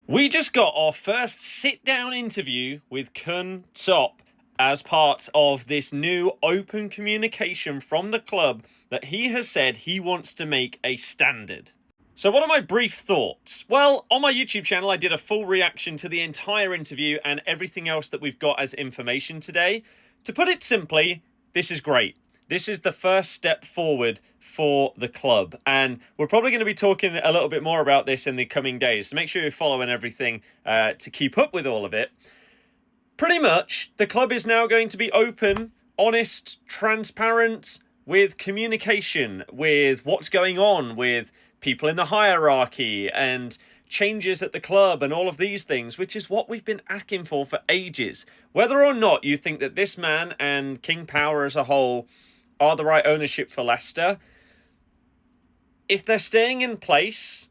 We just got our first sit-down interview with KHUN Top as part of this new open communication from the club that he has said he wants to make a standard. So what are my brief thoughts? Well, on my YouTube channel, I did a full reaction to the entire interview and everything else that we've got as information today. To put it simply, this is great. This is the first step forward for the club, and we're probably going to be talking a little bit more about this in the coming days, so make sure you're following everything to keep up with all of it. Pretty much, the club is now going to be open, honest, transparent, with communication, with what's going on, with people in the hierarchy, and changes at the club, and all of these things, which is what we've been asking for ages. Whether or not you think that this man and King Power as a whole are the right ownership for Leicester, if they're staying in place,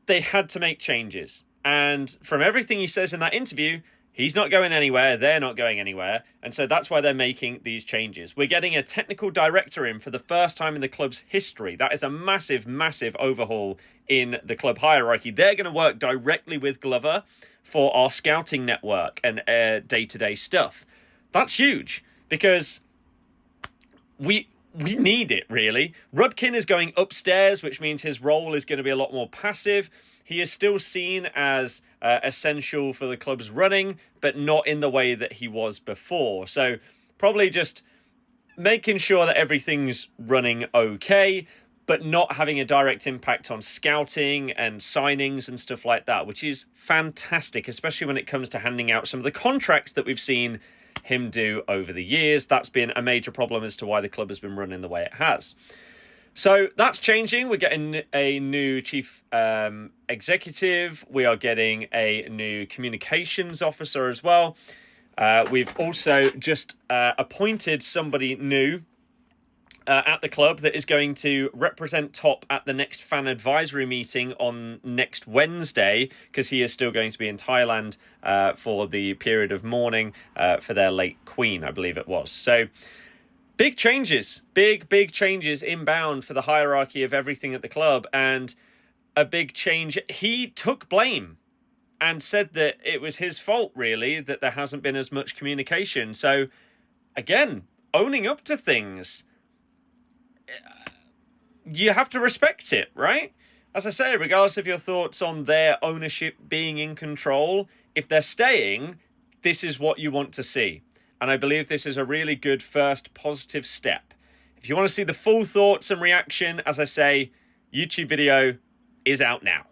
they had to make changes. And from everything he says in that interview, he's not going anywhere, they're not going anywhere, and so that's why they're making these changes. We're getting a technical director in for the first time in the club's history. That is a massive, massive overhaul in the club hierarchy. They're going to work directly with Glover for our scouting network and day-to-day stuff. That's huge, because we need it, really. Rudkin is going upstairs, which means his role is going to be a lot more passive. He is still seen as essential for the club's running, but not in the way that he was before. So probably just making sure that everything's running okay, but not having a direct impact on scouting and signings and stuff like that, which is fantastic, especially when it comes to handing out some of the contracts that we've seen him do over the years. That's been a major problem as to why the club has been running the way it has. So that's changing. We're getting a new chief executive. We are getting a new communications officer as well. We've also just appointed somebody new at the club that is going to represent Top at the next fan advisory meeting on next Wednesday, because he is still going to be in Thailand for the period of mourning for their late queen, I believe it was. So big changes, big changes inbound for the hierarchy of everything at the club, and a big change. He took blame and said that it was his fault, really, that there hasn't been as much communication. So again, owning up to things. You have to respect it, right? As I say, regardless of your thoughts on their ownership being in control, if they're staying, this is what you want to see. And I believe this is a really good first positive step. If you want to see the full thoughts and reaction, as I say, YouTube video is out now.